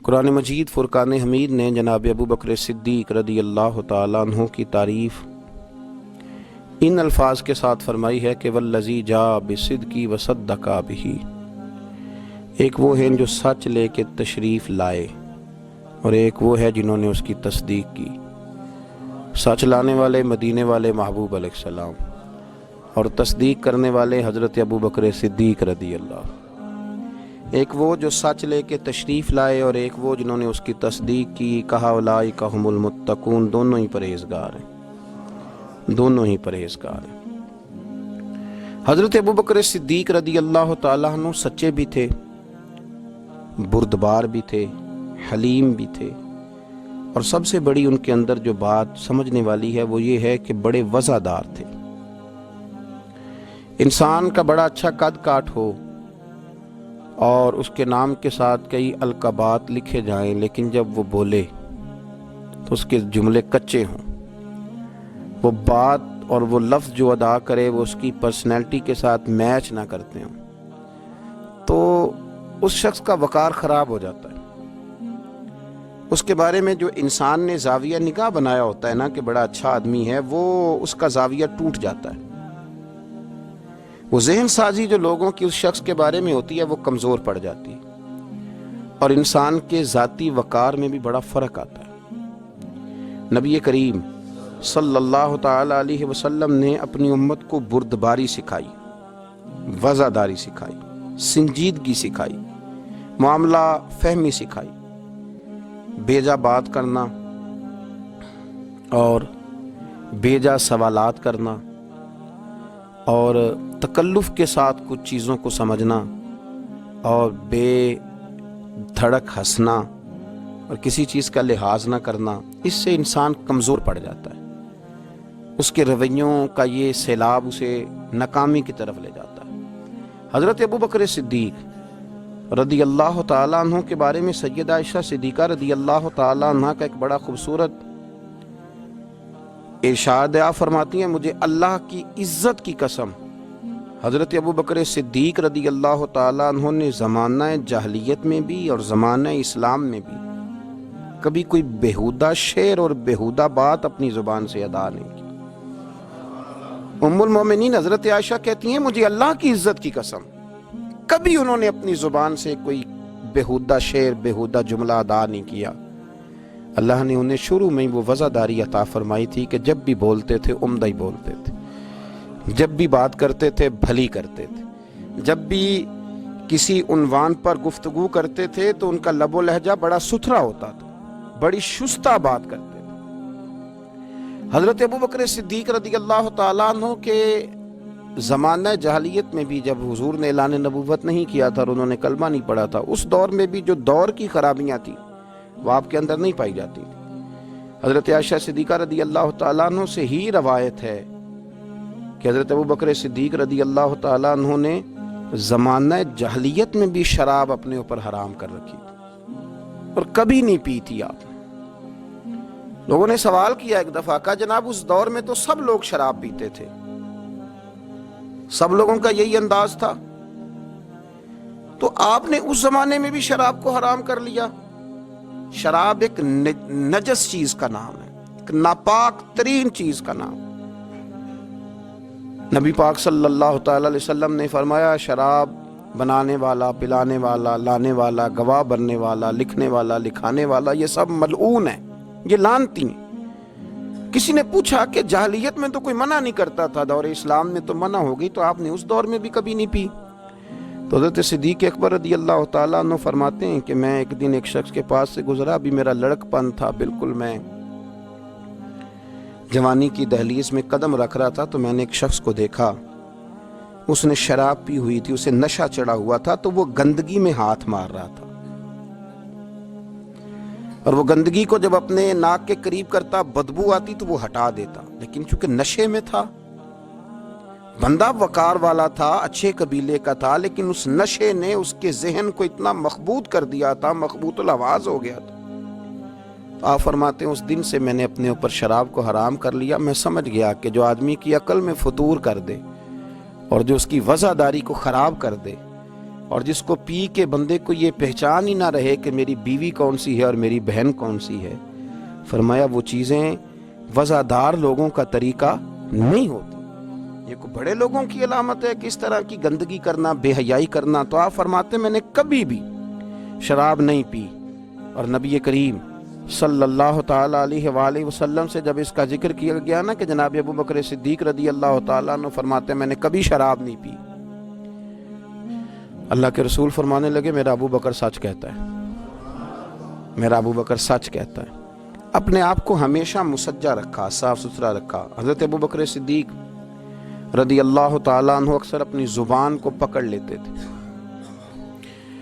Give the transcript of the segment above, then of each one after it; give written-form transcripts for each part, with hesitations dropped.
قرآن مجید فرقان حمید نے جناب ابو بکر صدیق رضی اللہ تعالیٰ عنہ کی تعریف ان الفاظ کے ساتھ فرمائی ہے کہ والذی جاء بصدق وصدق بہ، ایک وہ ہیں جو سچ لے کے تشریف لائے اور ایک وہ ہے جنہوں نے اس کی تصدیق کی۔ سچ لانے والے مدینے والے محبوب علیہ السلام اور تصدیق کرنے والے حضرت ابو بکر صدیق رضی اللہ۔ ایک وہ جو سچ لے کے تشریف لائے اور ایک وہ جنہوں نے اس کی تصدیق کی۔ کہا اولئک ھم المتقون، دونوں ہی پرہیزگار ہیں، دونوں ہی پرہیزگار ہیں۔ حضرت ابو بکر صدیق رضی اللہ تعالیٰ عنہ سچے بھی تھے، بردبار بھی تھے، حلیم بھی تھے، اور سب سے بڑی ان کے اندر جو بات سمجھنے والی ہے وہ یہ ہے کہ بڑے وفادار تھے۔ انسان کا بڑا اچھا قد کاٹ ہو اور اس کے نام کے ساتھ کئی القابات لکھے جائیں، لیکن جب وہ بولے تو اس کے جملے کچے ہوں، وہ بات اور وہ لفظ جو ادا کرے وہ اس کی پرسنالٹی کے ساتھ میچ نہ کرتے ہوں، تو اس شخص کا وقار خراب ہو جاتا ہے۔ اس کے بارے میں جو انسان نے زاویہ نگاہ بنایا ہوتا ہے نا کہ بڑا اچھا آدمی ہے، وہ اس کا زاویہ ٹوٹ جاتا ہے۔ وہ ذہن سازی جو لوگوں کی اس شخص کے بارے میں ہوتی ہے وہ کمزور پڑ جاتی ہے، اور انسان کے ذاتی وقار میں بھی بڑا فرق آتا ہے۔ نبی کریم صلی اللہ تعالی علیہ وسلم نے اپنی امت کو بردباری سکھائی، وفاداری سکھائی، سنجیدگی سکھائی، معاملہ فہمی سکھائی، بیجا بات کرنا اور بیجا سوالات کرنا اور تکلف کے ساتھ کچھ چیزوں کو سمجھنا اور بے دھڑک ہنسنا اور کسی چیز کا لحاظ نہ کرنا، اس سے انسان کمزور پڑ جاتا ہے۔ اس کے رویوں کا یہ سیلاب اسے ناکامی کی طرف لے جاتا ہے۔ حضرت ابو بکر صدیق رضی اللہ تعالیٰ عنہ کے بارے میں سیدہ عائشہ صدیقہ رضی اللہ تعالیٰ عنہ کا ایک بڑا خوبصورت ارشاد آپ فرماتی ہیں، مجھے اللہ کی عزت کی قسم، حضرت ابو بکر صدیق رضی اللہ تعالیٰ عنہ نے زمانہ جاہلیت میں بھی اور زمانہ اسلام میں بھی کبھی کوئی بیہودہ شعر اور بیہودہ بات اپنی زبان سے ادا نہیں کی۔ ام المومنین حضرت عائشہ کہتی ہیں، مجھے اللہ کی عزت کی قسم، کبھی انہوں نے اپنی زبان سے کوئی بیہودہ شعر بیہودہ جملہ ادا نہیں کیا۔ اللہ نے انہیں شروع میں ہی وہ وفاداری عطا فرمائی تھی کہ جب بھی بولتے تھے عمدہ ہی بولتے تھے، جب بھی بات کرتے تھے بھلی کرتے تھے، جب بھی کسی عنوان پر گفتگو کرتے تھے تو ان کا لب و لہجہ بڑا ستھرا ہوتا تھا، بڑی شستہ بات کرتے تھے۔ حضرت ابو بکر صدیق رضی اللہ تعالیٰ عنہ کے زمانہ جاہلیت میں بھی جب حضور نے اعلان نبوت نہیں کیا تھا اور انہوں نے کلمہ نہیں پڑھا تھا، اس دور میں بھی جو دور کی خرابیاں تھیں وہ آپ کے اندر نہیں پائی جاتی تھی۔ حضرت عائشہ صدیقہ رضی اللہ تعالیٰ عنہ سے ہی روایت ہے کہ حضرت ابو بکر صدیق رضی اللہ تعالیٰ عنہ نے زمانہ جاہلیت میں بھی شراب اپنے اوپر حرام کر رکھی تھی اور کبھی نہیں پی تھی آپ۔ لوگوں نے سوال کیا ایک دفعہ، کہا جناب اس دور میں تو سب لوگ شراب پیتے تھے، سب لوگوں کا یہی انداز تھا، تو آپ نے اس زمانے میں بھی شراب کو حرام کر لیا؟ شراب ایک نجس چیز کا نام ہے، ایک ناپاک ترین چیز کا نام۔ نبی پاک صلی اللہ تعالی علیہ وسلم نے فرمایا، شراب بنانے والا، پلانے والا، لانے والا، گواہ بننے والا، لکھنے والا، لکھانے والا، یہ سب ملعون ہیں، یہ لعنتی ہیں۔ کسی نے پوچھا کہ جاہلیت میں تو کوئی منع نہیں کرتا تھا، دور اسلام میں تو منع ہو گئی، تو آپ نے اس دور میں بھی کبھی نہیں پی؟ تو حضرت صدیق اکبر رضی اللہ تعالیٰ عنہ فرماتے ہیں کہ میں ایک دن ایک شخص کے پاس سے گزرا، بھی میرا لڑک پن تھا، بالکل میں جوانی کی دہلیز میں قدم رکھ رہا تھا، تو میں نے ایک شخص کو دیکھا، اس نے شراب پی ہوئی تھی، اسے نشہ چڑھا ہوا تھا، تو وہ گندگی میں ہاتھ مار رہا تھا، اور وہ گندگی کو جب اپنے ناک کے قریب کرتا بدبو آتی تو وہ ہٹا دیتا، لیکن چونکہ نشے میں تھا، بندہ وقار والا تھا، اچھے قبیلے کا تھا، لیکن اس نشے نے اس کے ذہن کو اتنا مخبوط کر دیا تھا، مخبوط الآواز ہو گیا تھا۔ آپ فرماتے ہیں اس دن سے میں نے اپنے اوپر شراب کو حرام کر لیا۔ میں سمجھ گیا کہ جو آدمی کی عقل میں فطور کر دے اور جو اس کی وفاداری کو خراب کر دے اور جس کو پی کے بندے کو یہ پہچان ہی نہ رہے کہ میری بیوی کون سی ہے اور میری بہن کون سی ہے، فرمایا وہ چیزیں وزادار لوگوں کا طریقہ نہیں ہوتی۔ یہ کوئی بڑے لوگوں کی علامت ہے کہ اس طرح کی گندگی کرنا، بے حیائی کرنا؟ تو آپ فرماتے میں نے کبھی بھی شراب نہیں پی۔ اور نبی کریم صلی اللہ تعالیٰ علیہ وآلہ وسلم سے جب اس کا ذکر کیا گیا نا کہ جناب ابو بکر صدیق رضی اللہ تعالیٰ عنہ فرماتے میں نے کبھی شراب نہیں پی، اللہ کے رسول فرمانے لگے میرا ابو بکر سچ کہتا ہے، میرا ابو بکر سچ کہتا ہے۔ اپنے آپ کو ہمیشہ مسجع رکھا، صاف ستھرا رکھا۔ حضرت ابو بکر صدیق رضی اللہ تعالیٰ عنہ اکثر اپنی زبان کو پکڑ لیتے تھے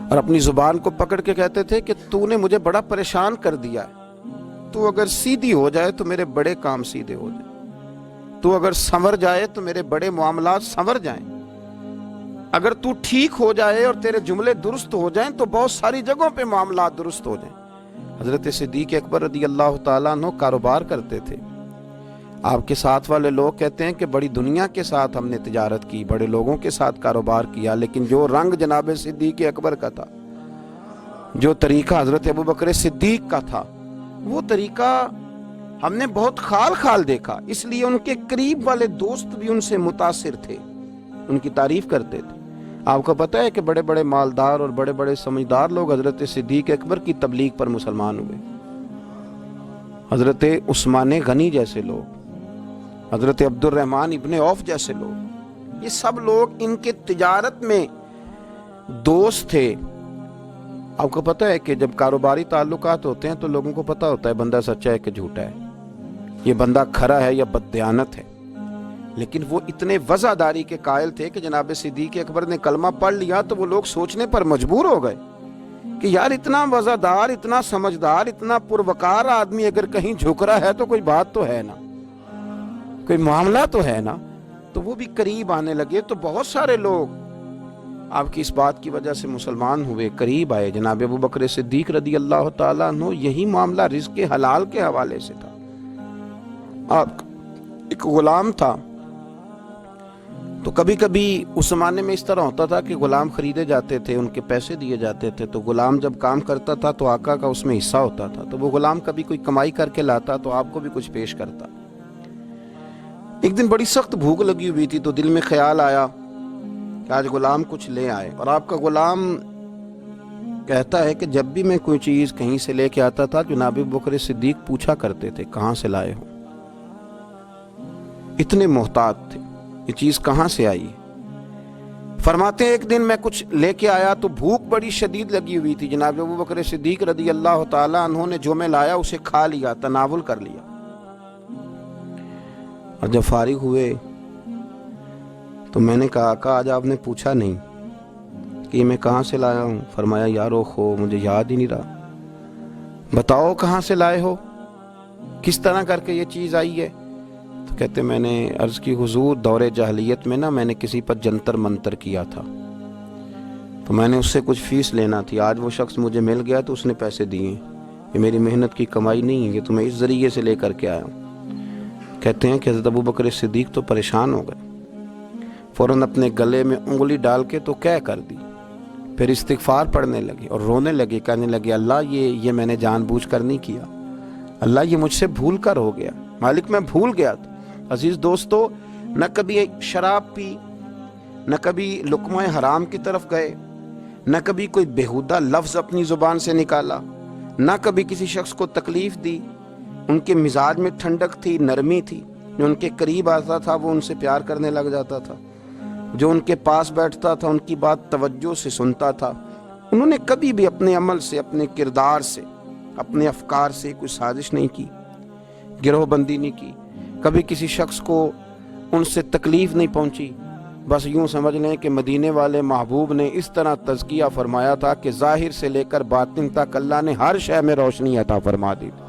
اور اپنی زبان کو پکڑ کے کہتے تھے کہ تو نے مجھے بڑا پریشان کر دیا ہے، تو اگر سیدھی ہو جائے تو میرے بڑے کام سیدھے ہو جائیں، تو اگر سنور جائے تو میرے بڑے معاملات سنور جائیں، اگر تو ٹھیک ہو جائے اور تیرے جملے درست ہو جائیں تو بہت ساری جگہوں پہ معاملات درست ہو جائیں۔ حضرت صدیق اکبر رضی اللہ تعالیٰ عنہ کاروبار کرتے تھے۔ آپ کے ساتھ والے لوگ کہتے ہیں کہ بڑی دنیا کے ساتھ ہم نے تجارت کی، بڑے لوگوں کے ساتھ کاروبار کیا، لیکن جو رنگ جناب صدیق اکبر کا تھا، جو طریقہ حضرت ابو بکر صدیق کا تھا، وہ طریقہ ہم نے بہت خال خال دیکھا۔ اس لیے ان کے قریب والے دوست بھی ان سے متاثر تھے، ان کی تعریف کرتے تھے۔ آپ کو پتہ ہے کہ بڑے بڑے مالدار اور بڑے بڑے سمجھدار لوگ حضرت صدیق اکبر کی تبلیغ پر مسلمان ہوئے۔ حضرت عثمان غنی جیسے لوگ، حضرت عبد الرحمن ابن عوف جیسے لوگ، یہ سب لوگ ان کے تجارت میں دوست تھے۔ آپ کو پتہ ہے کہ جب کاروباری تعلقات ہوتے ہیں تو لوگوں کو پتہ ہوتا ہے بندہ سچا ہے کہ جھوٹا ہے، یہ بندہ کھرا ہے یا بددیانت ہے۔ لیکن وہ اتنے وزاداری کے قائل تھے کہ جناب صدیق اکبر نے کلمہ پڑھ لیا تو وہ لوگ سوچنے پر مجبور ہو گئے کہ یار اتنا وزادار، اتنا سمجھدار، اتنا پروقار آدمی اگر کہیں جھک رہا ہے تو کوئی بات تو ہے نا، کوئی معاملہ تو ہے نا۔ تو وہ بھی قریب آنے لگے، تو بہت سارے لوگ آپ کی اس بات کی وجہ سے مسلمان ہوئے، قریب آئے۔ جناب ابو بکر صدیق رضی اللہ تعالیٰ عنہ یہی معاملہ رزق حلال کے حوالے سے تھا۔ آپ ایک غلام تھا، تو کبھی کبھی اس زمانے میں اس طرح ہوتا تھا کہ غلام خریدے جاتے تھے، ان کے پیسے دیے جاتے تھے، تو غلام جب کام کرتا تھا تو آقا کا اس میں حصہ ہوتا تھا، تو وہ غلام کبھی کوئی کمائی کر کے لاتا تو آپ کو بھی کچھ پیش کرتا۔ ایک دن بڑی سخت بھوک لگی ہوئی تھی، تو دل میں خیال آیا کہ آج غلام کچھ لے آئے، اور آپ کا غلام کہتا ہے کہ جب بھی میں کوئی چیز کہیں سے لے کے آتا تھا جناب ابو بکر صدیق پوچھا کرتے تھے کہاں سے لائے ہو، اتنے محتاط تھے، یہ چیز کہاں سے آئی؟ فرماتے ہیں ایک دن میں کچھ لے کے آیا تو بھوک بڑی شدید لگی ہوئی تھی، جناب ابو بکر صدیق رضی اللہ تعالیٰ عنہ نے جو میں لایا اسے کھا لیا، تناول کر لیا، اور جب فارغ ہوئے تو میں نے کہا آقا آج آپ نے پوچھا نہیں کہ یہ میں کہاں سے لایا ہوں؟ فرمایا یارو خو مجھے یاد ہی نہیں رہا، بتاؤ کہاں سے لائے ہو، کس طرح کر کے یہ چیز آئی ہے؟ تو کہتے میں نے عرض کی حضور دور جاہلیت میں نا میں نے کسی پر جنتر منتر کیا تھا، تو میں نے اس سے کچھ فیس لینا تھی، آج وہ شخص مجھے مل گیا تو اس نے پیسے دیے، یہ میری محنت کی کمائی نہیں ہے، یہ تو میں اس ذریعے سے لے کر کے آیا ہوں۔ کہتے ہیں کہ حضرت ابو بکر صدیق تو پریشان ہو گئے، فوراً اپنے گلے میں انگلی ڈال کے تو کہہ کر دی، پھر استغفار پڑھنے لگے اور رونے لگے، کہنے لگے اللہ یہ میں نے جان بوجھ کر نہیں کیا، اللہ یہ مجھ سے بھول کر ہو گیا، مالک میں بھول گیا تھا۔ عزیز دوستو، نہ کبھی شراب پی، نہ کبھی لقمہ حرام کی طرف گئے، نہ کبھی کوئی بےہودہ لفظ اپنی زبان سے نکالا، نہ کبھی کسی شخص کو تکلیف دی۔ ان کے مزاج میں ٹھنڈک تھی، نرمی تھی، جو ان کے قریب آتا تھا وہ ان سے پیار کرنے لگ جاتا تھا، جو ان کے پاس بیٹھتا تھا ان کی بات توجہ سے سنتا تھا۔ انہوں نے کبھی بھی اپنے عمل سے، اپنے کردار سے، اپنے افکار سے کوئی سازش نہیں کی، گروہ بندی نہیں کی، کبھی کسی شخص کو ان سے تکلیف نہیں پہنچی۔ بس یوں سمجھ لیں کہ مدینے والے محبوب نے اس طرح تزکیہ فرمایا تھا کہ ظاہر سے لے کر باطن تک اللہ نے ہر شے میں روشنی عطا فرما دی تھی،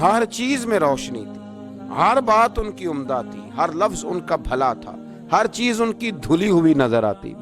ہر چیز میں روشنی تھی، ہر بات ان کی عمدہ تھی، ہر لفظ ان کا بھلا تھا، ہر چیز ان کی دھلی ہوئی نظر آتی،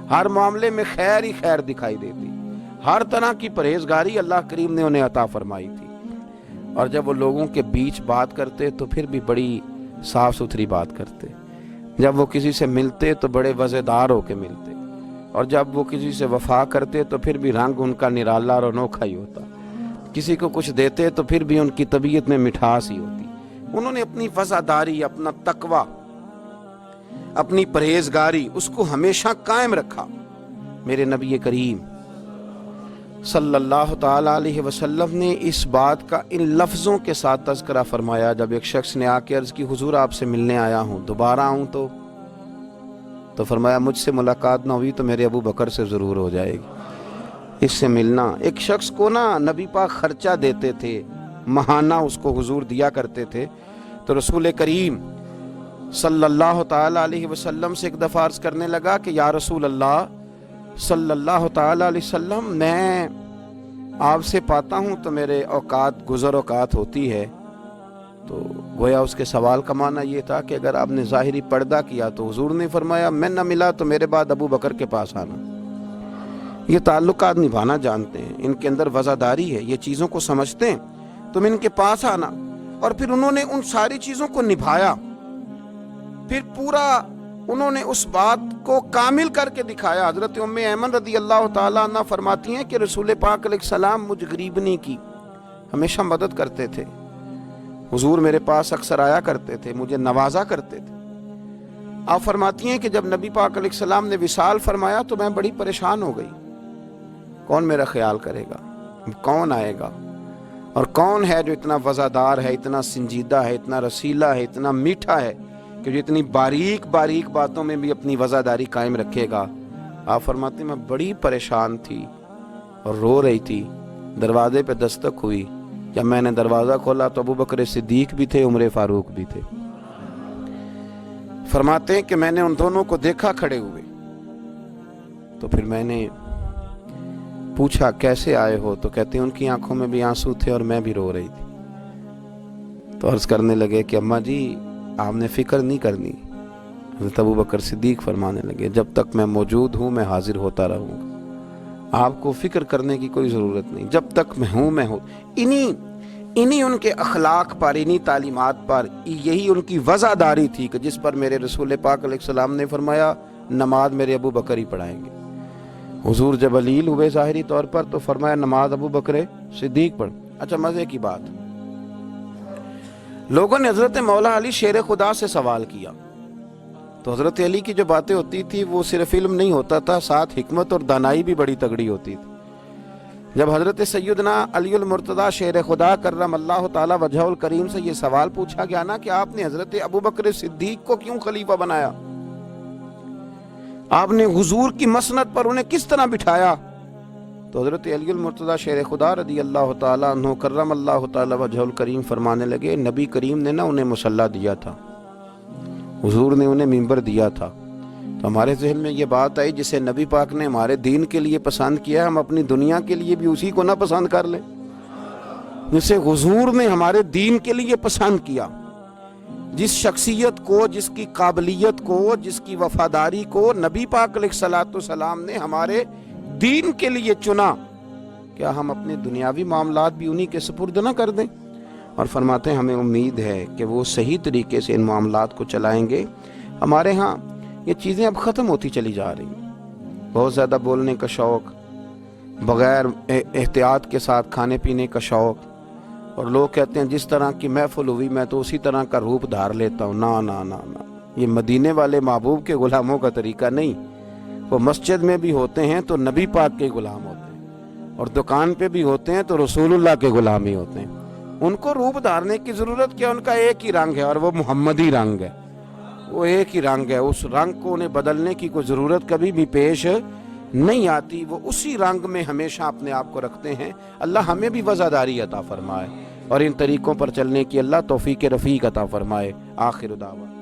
ہر معاملے میں خیر ہی خیر دکھائی دیتی، ہر طرح کی پرہیزگاری اللہ کریم نے انہیں عطا فرمائی تھی۔ اور جب وہ لوگوں کے بیچ بات کرتے تو پھر بھی بڑی صاف ستھری بات کرتے، جب وہ کسی سے ملتے تو بڑے وزیدار ہو کے ملتے، اور جب وہ کسی سے وفا کرتے تو پھر بھی رنگ ان کا نرالا اور انوکھا ہی ہوتا، کسی کو کچھ دیتے تو پھر بھی ان کی طبیعت میں مٹھاس ہی ہوتی۔ انہوں نے اپنی وفاداری، اپنا تقوی، اپنی پرہیزگاری اس کو ہمیشہ قائم رکھا۔ میرے نبی کریم صلی اللہ تعالی علیہ وسلم نے اس بات کا ان لفظوں کے ساتھ تذکرہ فرمایا جب ایک شخص نے آ کے عرض کی حضور آپ سے ملنے آیا ہوں، دوبارہ آؤں تو فرمایا مجھ سے ملاقات نہ ہوئی تو میرے ابو بکر سے ضرور ہو جائے گی، اس سے ملنا۔ ایک شخص کو نا نبی پاک خرچہ دیتے تھے، ماہانہ اس کو حضور دیا کرتے تھے، تو رسول کریم صلی اللہ تعالی علیہ وسلم سے ایک دفعہ عرض کرنے لگا کہ یا رسول اللہ صلی اللہ تعالی علیہ وسلم، میں آپ سے پاتا ہوں تو میرے اوقات گزر اوقات ہوتی ہے۔ تو گویا اس کے سوال کا معنی یہ تھا کہ اگر آپ نے ظاہری پردہ کیا تو حضور نے فرمایا میں نہ ملا تو میرے بعد ابو بکر کے پاس آنا۔ یہ تعلقات نبھانا جانتے ہیں، ان کے اندر وفاداری ہے، یہ چیزوں کو سمجھتے ہیں، تم ان کے پاس آنا۔ اور پھر انہوں نے ان ساری چیزوں کو نبھایا، پھر پورا انہوں نے اس بات کو کامل کر کے دکھایا۔ حضرت ام ایمن رضی اللہ تعالیٰ عنہ فرماتی ہیں کہ رسول پاک علیہ السلام مجھ غریبنی کی ہمیشہ مدد کرتے تھے، حضور میرے پاس اکثر آیا کرتے تھے، مجھے نوازا کرتے تھے۔ آپ فرماتی ہیں کہ جب نبی پاک علیہ السلام نے وصال فرمایا تو میں بڑی پریشان ہو گئی، کون میرا خیال کرے گا، کون آئے گا، اور کون ہے جو اتنا وفادار ہے، اتنا سنجیدہ ہے، اتنا رسیلا ہے، اتنا میٹھا ہے کہ جو اتنی باریک باریک باتوں میں بھی اپنی وفاداری قائم رکھے گا۔ آپ فرماتے ہیں میں بڑی پریشان تھی اور رو رہی تھی، دروازے پہ دستک ہوئی، جب میں نے دروازہ کھولا تو ابو بکر صدیق بھی تھے، عمر فاروق بھی تھے۔ فرماتے ہیں کہ میں نے ان دونوں کو دیکھا کھڑے ہوئے، تو پھر میں نے پوچھا کیسے آئے ہو، تو کہتے ہیں ان کی آنکھوں میں بھی آنسو تھے اور میں بھی رو رہی تھی۔ تو عرض کرنے لگے کہ اماں جی آپ نے فکر نہیں کرنی۔ حضرت ابو بکر صدیق فرمانے لگے جب تک میں موجود ہوں میں حاضر ہوتا رہوں گا، آپ کو فکر کرنے کی کوئی ضرورت نہیں، جب تک میں ہوں۔ انہی ان کے اخلاق پر، انہی تعلیمات پر، یہی ان کی وفاداری تھی کہ جس پر میرے رسول پاک علیہ السلام نے فرمایا نماز میرے ابو بکر ہی پڑھائیں گے۔ حضور جب علیل ہوئے ظاہری طور پر تو فرمایا نماز ابو بکر صدیق پڑھ۔ اچھا مزے کی بات، لوگوں نے حضرت مولا علی شیر خدا سے سوال کیا تو حضرت علی کی جو باتیں ہوتی تھی وہ صرف علم نہیں ہوتا تھا، ساتھ حکمت اور دانائی بھی بڑی تگڑی ہوتی تھی۔ جب حضرت سیدنا علی المرتضیٰ شیر خدا کرم اللہ تعالی وجہہ الکریم سے یہ سوال پوچھا گیا نا کہ آپ نے حضرت ابو بکر صدیق کو کیوں خلیفہ بنایا، آپ نے حضور کی مسند پر انہیں کس طرح بٹھایا، تو حضرت علی المرتضیٰ شیر خدا رضی اللہ تعالیٰ عنہ کرم اللہ تعالی وجہہ الکریم فرمانے لگے نبی کریم نے نا انہیں مصلی دیا تھا، حضور نے انہیں منبر دیا تھا۔ تو ہمارے ذہن میں یہ بات آئی جسے نبی پاک نے ہمارے دین کے لیے پسند کیا، ہم اپنی دنیا کے لیے بھی اسی کو نہ پسند کر لیں، جسے حضور نے ہمارے دین کے لیے پسند کیا، جس شخصیت کو، جس کی قابلیت کو، جس کی وفاداری کو نبی پاک علیہ الصلوۃ والسلام نے ہمارے دین کے لیے چنا، کیا ہم اپنے دنیاوی معاملات بھی انہی کے سپرد نہ کر دیں؟ اور فرماتے ہیں ہمیں امید ہے کہ وہ صحیح طریقے سے ان معاملات کو چلائیں گے۔ ہمارے ہاں یہ چیزیں اب ختم ہوتی چلی جا رہی ہیں، بہت زیادہ بولنے کا شوق، بغیر احتیاط کے ساتھ کھانے پینے کا شوق، اور لوگ کہتے ہیں جس طرح کی محفل ہوئی میں تو اسی طرح کا روپ دھار لیتا ہوں۔ نا نا نا نا، یہ مدینے والے محبوب کے غلاموں کا طریقہ نہیں۔ وہ مسجد میں بھی ہوتے ہیں تو نبی پاک کے غلام ہوتے ہیں، اور دکان پہ بھی ہوتے ہیں تو رسول اللہ کے غلام ہی ہوتے ہیں۔ ان کو روپ دھارنے کی ضرورت کیا، ان کا ایک ہی رنگ ہے اور وہ محمدی رنگ ہے، وہ ایک ہی رنگ ہے، اس رنگ کو انہیں بدلنے کی کوئی ضرورت کبھی بھی پیش نہیں آتی، وہ اسی رنگ میں ہمیشہ اپنے آپ کو رکھتے ہیں۔ اللہ ہمیں بھی وفاداری عطا فرمائے اور ان طریقوں پر چلنے کی اللہ توفیق رفیق عطا فرمائے۔ آخر دعوانا